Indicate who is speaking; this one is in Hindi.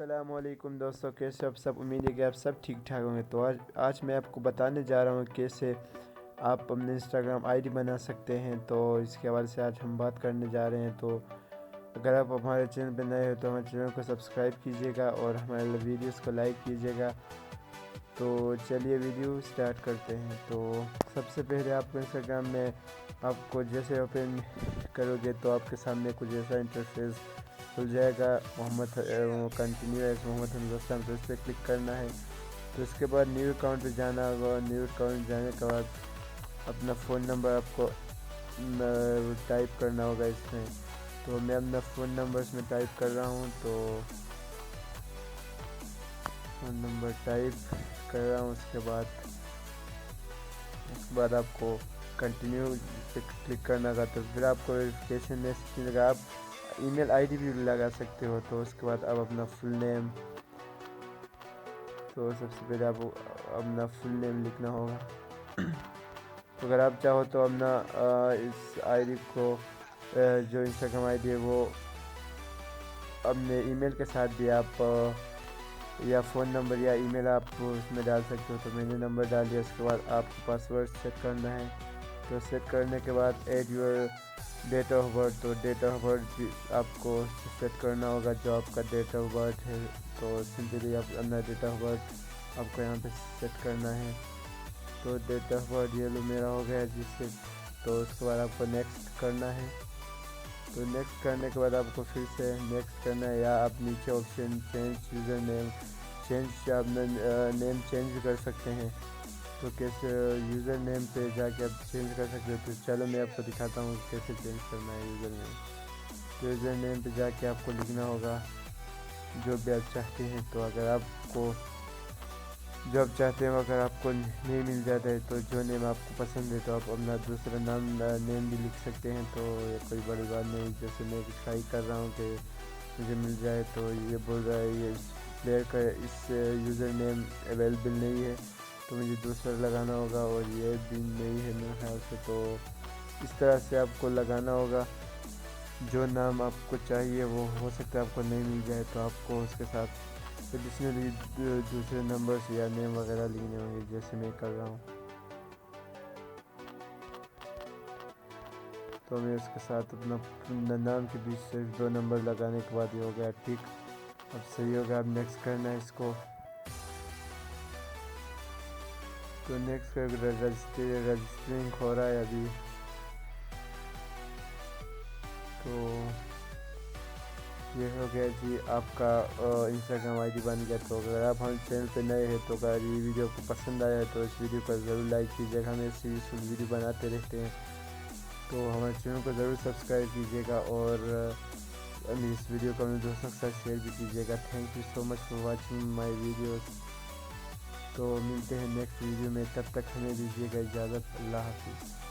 Speaker 1: अस्सलामुअलैकुम दोस्तों, कैसे आप सब। उम्मीद है कि आप सब ठीक ठाक होंगे। तो आज मैं आपको बताने जा रहा हूँ कैसे आप अपने इंस्टाग्राम आईडी बना सकते हैं। तो इसके हवाले से आज हम बात करने जा रहे हैं। तो अगर आप हमारे चैनल पर नए हो तो हमारे चैनल को सब्सक्राइब कीजिएगा और हमारे वीडियोस को लाइक कीजिएगा। तो चलिए वीडियो स्टार्ट करते हैं। तो सबसे पहले आपको इंस्टाग्राम में आपको जैसे ओपन करोगे तो आपके सामने कुछ ऐसा इंटरफेस खुल जाएगा, कंटिन्यू एज मोहम्मद हिंदुस्तान। तो इस पर क्लिक करना है। तो इसके बाद न्यू अकाउंट पे जाना होगा। न्यू अकाउंट जाने के बाद अपना फ़ोन नंबर आपको टाइप करना होगा इसमें। तो मैं अपना फ़ोन नंबर इसमें टाइप कर रहा हूँ। तो फ़ोन नंबर टाइप कर रहा हूँ। उसके बाद आपको कंटिन्यू पे क्लिक करना होगा। तो फिर आपको वेरिफिकेशन मैसेज मिलेगा। आप ईमेल आईडी भी लगा सकते हो। तो उसके बाद आप अपना फुल नेम, तो सबसे पहले आपको अपना फुल नेम लिखना होगा। तो अगर आप चाहो तो अपना इस आईडी को जो इंस्टाग्राम आईडी है वो अपने ईमेल के साथ भी आप या फ़ोन नंबर या ईमेल आप उसमें डाल सकते हो। तो मैंने नंबर डाल दिया। उसके बाद आपको पासवर्ड सेट करना है। तो सेट करने के बाद add your date of birth. तो डेट ऑफ बर्थ भी आपको सेट करना होगा, जो आपका डेट ऑफ बर्थ है। तो सिंपली आप अपना डेट ऑफ बर्थ आपको यहाँ पे सेट करना है। तो डेट ऑफ बर्थ ये लो मेरा हो गया जिससे। तो उसके बाद आपको नेक्स्ट करना है। तो नेक्स्ट करने के बाद आपको फिर से नेक्स्ट करना है, या आप नीचे option change user name, change आप नेम चेंज भी कर सकते हैं। तो कैसे यूज़र नेम पे जाके आप चेंज कर सकते हो। तो चलो मैं आपको दिखाता हूँ कैसे चेंज करना है यूज़र नेम। तो यूज़र नेम पे जाके आपको लिखना होगा जो भी आप चाहते हैं। तो अगर आपको जो आप चाहते हो अगर आपको नहीं मिल जाता है तो जो नेम आपको पसंद है तो आप अपना दूसरा नेम भी लिख सकते हैं। तो ये कोई बड़ी बात नहीं। जैसे मैं ट्राई कर रहा हूँ कि मुझे मिल जाए। तो ये बोल रहा है ये प्लेयर का इस यूज़र नेम अवेलेबल नहीं है, तो मुझे दूसरा लगाना होगा और ये भी नहीं है मेरे ख्याल से। तो इस तरह से आपको लगाना होगा। जो नाम आपको चाहिए वो हो सकता है आपको नहीं मिल जाए, तो आपको उसके साथ एडिशनली दूसरे नंबर्स या नेम वगैरह लिखने होंगे, जैसे मैं कर रहा हूँ। तो मैं उसके साथ अपना नाम के बीच सिर्फ 2 नंबर लगाने के बाद ये हो गया ठीक। अब सही होगा। अब नेक्स्ट करना है इसको। तो नेक्स्ट कर रजिस्टरिंग हो रहा है अभी। तो ये हो गया जी आपका इंस्टाग्राम आईडी बन गया। तो अगर आप हमारे चैनल पे नए हैं तो अगर ये वीडियो आपको पसंद आया है तो इस वीडियो को ज़रूर लाइक कीजिएगा। हम ऐसी यूज़फुल वीडियो बनाते रहते हैं। तो हमारे चैनल को ज़रूर सब्सक्राइब कीजिएगा और इस वीडियो को अपने दोस्तों के साथ शेयर भी कीजिएगा। Thank you so much for watching my videos. तो मिलते हैं नेक्स्ट वीडियो में, तब तक हमें दीजिएगा इजाज़त। अल्लाह हाफिज़।